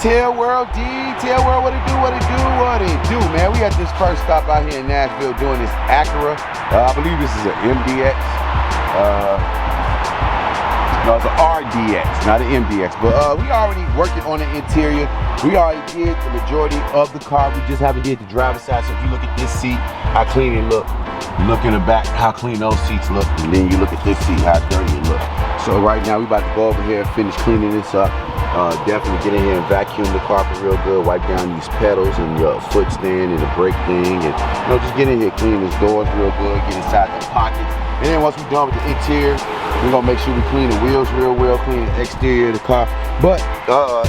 Detail World, what it do, what it do, what it do, man. We at this first stop out here in Nashville doing this Acura. I believe this is an MDX. No, it's an RDX, not an MDX. But we already working on the interior. We already did the majority of the car. We just haven't did the driver's side. So if you look at this seat, how clean it look. You look in the back, how clean those seats look. And then you look at this seat, how dirty it look. So right now we about to go over here and finish cleaning this up. Definitely get in here and vacuum the carpet real good. Wipe down these pedals and your foot stand and the brake thing. And just get in here, clean these doors real good. Get inside the pockets. And then once we're done with the interior, we're gonna make sure we clean the wheels real well, clean the exterior of the car. But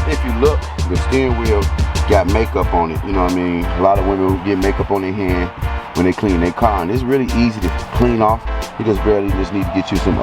if you look, the steering wheel got makeup on it. You know what I mean? A lot of women get makeup on their hand when they clean their car, and it's really easy to clean off. You just need to get you some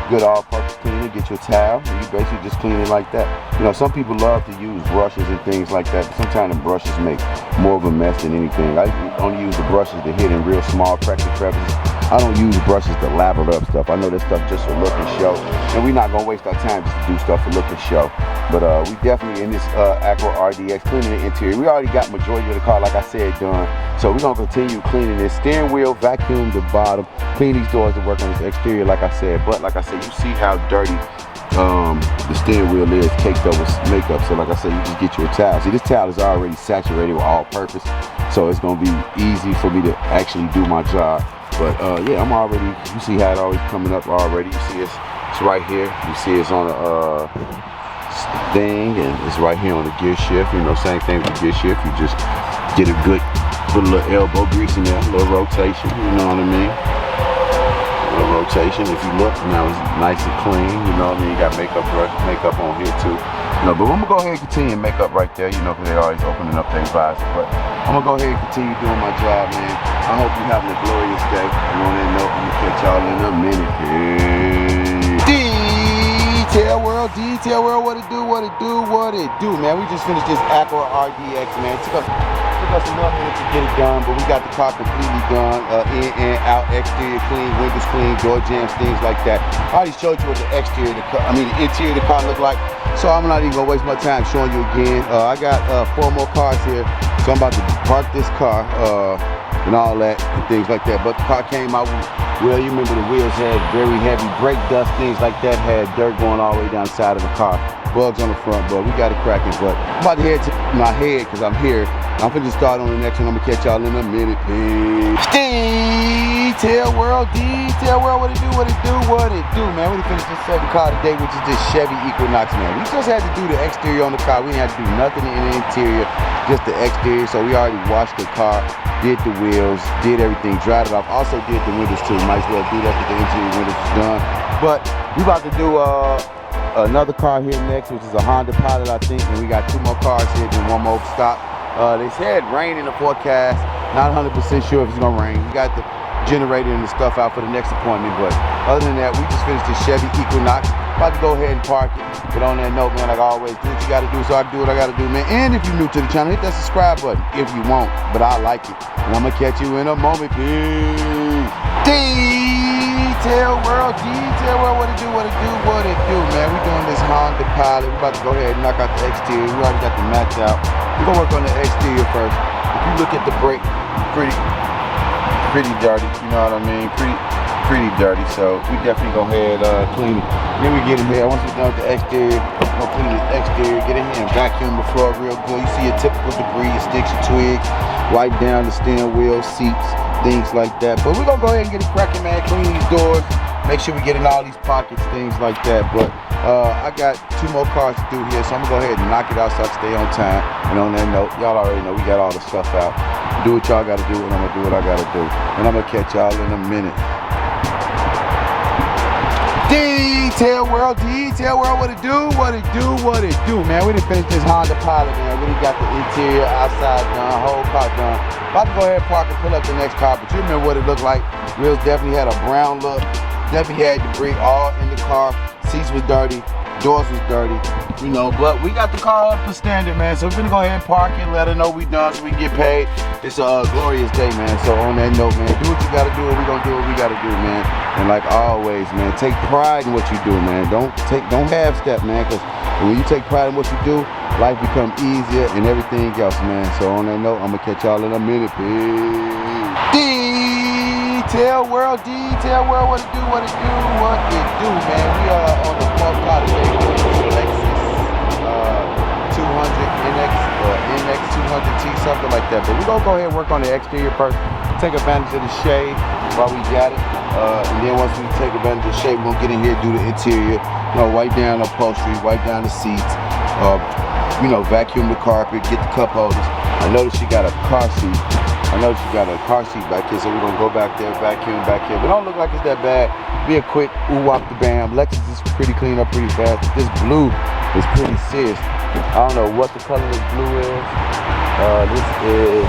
good all-purpose cleaner, get your towel, and you basically just clean it like that. You know, some people love to use brushes and things like that, but sometimes the brushes make more of a mess than anything. I only use the brushes to hit in real small cracks and crevices. I don't use brushes to lather up stuff. I know this stuff just for look and show, and we're not gonna waste our time just to do stuff for look and show. But we definitely in this Acura RDX cleaning the interior. We already got majority of the car, like I said, done. So we're gonna continue cleaning this steering wheel, vacuum the bottom, clean these doors to work on this exterior, like I said. But like I said, you see how dirty the steering wheel is caked up with makeup. So like I said, you just get you a towel. See, this towel is already saturated with all-purpose, so it's gonna be easy for me to actually do my job. But yeah, I'm already, you see how it always coming up already. You see it's right here. You see it's on a thing, and it's right here on the gear shift. You know, same thing with the gear shift. You just get a good, put a little elbow grease in there, a little rotation, you know what I mean? A little rotation. If you look, now it's nice and clean, you know what I mean? You got makeup on here too. No, but I'm gonna go ahead and continue and make up right there, you know, because they're always opening up their visor. But I'm gonna go ahead and continue doing my job, man. I hope you're having a glorious day. And on that note, I'm gonna catch y'all in a minute. Detail World, what it do, what it do, what it do, man. We just finished this Acura RDX, man. It took us a little minute to get it done, but we got the car completely done. In and out, exterior clean, windows clean, door jams, things like that. I already showed you what the exterior, the interior of the car looked like. So I'm not even gonna waste my time showing you again. I got 4 more cars here, so I'm about to park this car and all that and things like that. But the car came out, well, you remember the wheels had very heavy brake dust, things like that, had dirt going all the way down the side of the car. Bugs on the front, but we got it cracking. But I'm about to head to my head because I'm here. I'm finna start on the next one. I'm gonna catch y'all in a minute, peace. Detail World, what it do, what it do, what it do, man. We finished this second car today, which is this Chevy Equinox, man. We just had to do the exterior on the car. We didn't have to do nothing in the interior, just the exterior. So we already washed the car, did the wheels, did everything, dried it off. Also did the windows too. Might as well do that because the interior windows is done. But we about to do another car here next, which is a Honda Pilot, I think. And we got 2 more cars here, then 1 more stop. They said rain in the forecast. Not 100% sure if it's gonna rain. We got the generator and the stuff out for the next appointment, but other than that, we just finished the Chevy Equinox. About to go ahead and park it. But on that note, man, like I always, do what you gotta do so I can do what I gotta do, man. And if you're new to the channel, hit that subscribe button if you won't, but I like it. And I'm gonna catch you in a moment, peace. Detail World, what it do, what it do, what it do, man. We doing this Honda Pilot. We about to go ahead and knock out the exterior. We already got the mats out. We're gonna work on the exterior first. If you look at the brake, pretty dirty, you know what I mean? Pretty dirty, so we definitely go ahead clean it. Then we get in here. Once we're done with the exterior, we're gonna clean the exterior, get in here and vacuum the floor real good. You see your typical debris, your sticks, your twigs, wipe down the steering wheel, seats, things like that. But we're gonna go ahead and get it cracking, man. Clean these doors, make sure we get in all these pockets, things like that. But I got 2 more cars to do here, so I'm gonna go ahead and knock it out so I can stay on time. And on that note, y'all already know we got all the stuff out. Do what y'all gotta do, and I'm gonna do what I gotta do. And I'm gonna catch y'all in a minute. Detail World, what it do, what it do, what it do, man. We done finished this Honda Pilot, man. We done got the interior, outside done, whole car done. About to go ahead and park and pull up the next car, but you remember what it looked like. Wheels definitely had a brown look, definitely had debris all in the car. Seats was dirty, doors was dirty, you know, but we got the car up to standard, man. So we're gonna go ahead and park it, let her know we done so we can get paid. It's a glorious day, man. So on that note, man, do what you gotta do, and we gonna do what we gotta do, man. And like always, man, take pride in what you do, man. Don't half step, man, because when you take pride in what you do, life become easier and everything else, man. So on that note, I'm gonna catch y'all in a minute. Peace. Detail world, what it do, man. We are on the fourth car today, Lexus 200 NX or NX 200T, something like that. But we're gonna go ahead and work on the exterior first. Take advantage of the shade while we got it. And then once we take advantage of the shade, we're gonna get in here and do the interior. You know, wipe down the upholstery, wipe down the seats, you know, vacuum the carpet, get the cup holders. I noticed she got a car seat. Back here, so we're gonna go back there, vacuum back here. But don't look like it's that bad. Be a quick ooh-wop the bam. Lexus is pretty clean up pretty fast. This blue is pretty serious. I don't know what the color of this blue is. This is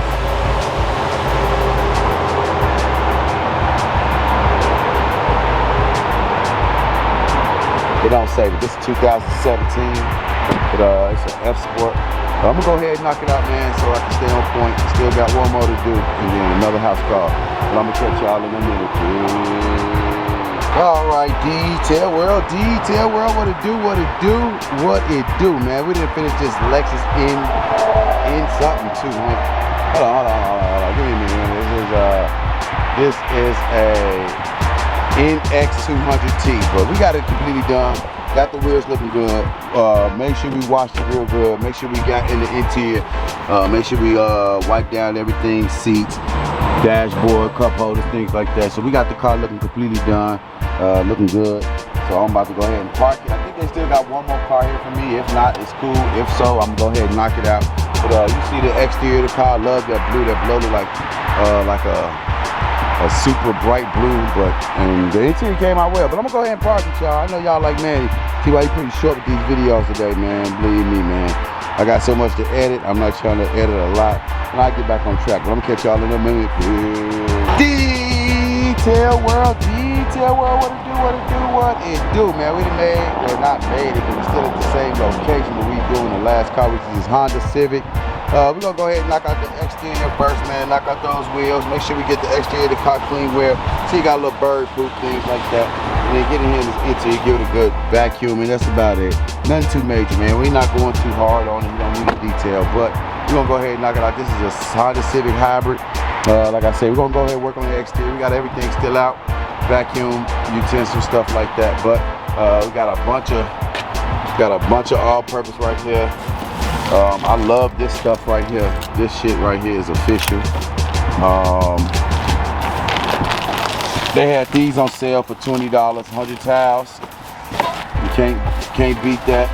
it don't say, but this is 2017. But it's an F Sport. I'm gonna go ahead and knock it out, man, so I can stay on point. Still got one more to do, and then another house call. But I'm gonna catch y'all in a minute. All right, detail world, what it do, man. We didn't finish this Lexus in something too, man. Hold on. Give me a minute, man. This is a NX 200T, but we got it completely done. Got the wheels looking good. Make sure we washed it real good. Make sure we got in the interior. Make sure we wipe down everything, seats, dashboard, cup holders, things like that. So we got the car looking completely done, looking good. So I'm about to go ahead and park it. I think they still got one more car here for me. If not, it's cool. If so, I'm gonna go ahead and knock it out. But you see the exterior of the car. I love that blue. That blue look like a super bright blue, and the interior came out well. But I'm gonna go ahead and park it, y'all. I know y'all like, man, see why you pretty short with these videos today, man. Believe me, man. I got so much to edit. I'm not trying to edit a lot, and I'll get back on track. But I'm gonna catch y'all in a minute. Detail world, what it do, man. We done made, or not made it, but we're still at the same location that we doing the last car, which is Honda Civic. We're gonna go ahead and knock out the exterior first, man. Knock out those wheels. Make sure we get the exterior of the car clean where see you got a little bird poop, things like that. And then get in here in this interior, give it a good vacuum, and that's about it. Nothing too major, man. We're not going too hard on it. We don't need the detail, but we're gonna go ahead and knock it out. This is a Honda Civic hybrid. Like I said, we're gonna go ahead and work on the exterior. We got everything still out, vacuum, utensils, stuff like that. But we got a bunch of all-purpose right here. I love this stuff right here. This shit right here is official. They had these on sale for $20, 100 towels. You can't beat that.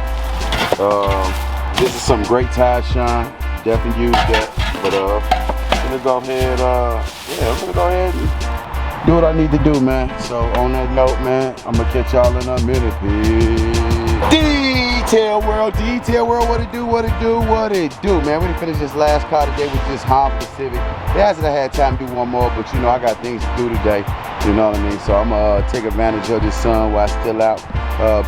This is some great tire shine. Definitely use that. But I'm gonna go ahead. I'm gonna go ahead and do what I need to do, man. So on that note, man, I'm gonna catch y'all in a minute. Peace. Detail world, what it do, man. We done finished this last car today with this Honda Civic. It hasn't had time to do one more, but you know I got things to do today. You know what I mean? So I'm gonna take advantage of this sun while it's still out.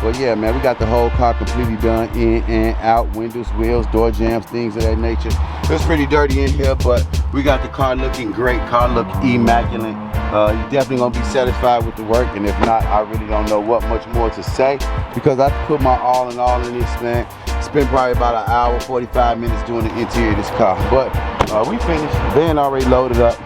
But yeah, man, we got the whole car completely done, in and out, windows, wheels, door jambs, things of that nature. It's pretty dirty in here, but we got the car looking great. Car look immaculate. You're definitely gonna be satisfied with the work, and if not, I really don't know what much more to say, because I put my all in this, man. Spent probably about an hour, 45 minutes doing the interior of this car. But we finished. Van already loaded up.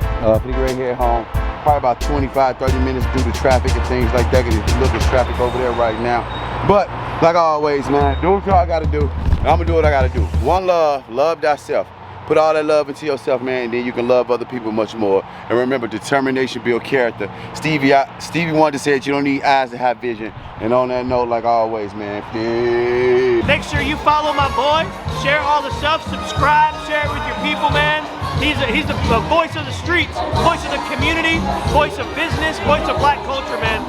Pretty great here at home. Probably about 25, 30 minutes due to traffic and things like that. Look at traffic over there right now. But like always, man, do what y'all gotta do. I'm gonna do what I gotta do. One love, love thyself. Put all that love into yourself, man, and then you can love other people much more. And remember, determination builds character. Stevie Wonder said you don't need eyes to have vision. And on that note, like always, man, peace. Make sure you follow my boy, share all the stuff, subscribe, share it with your people, man. He's the voice of the streets, voice of the community, voice of business, voice of black culture, man.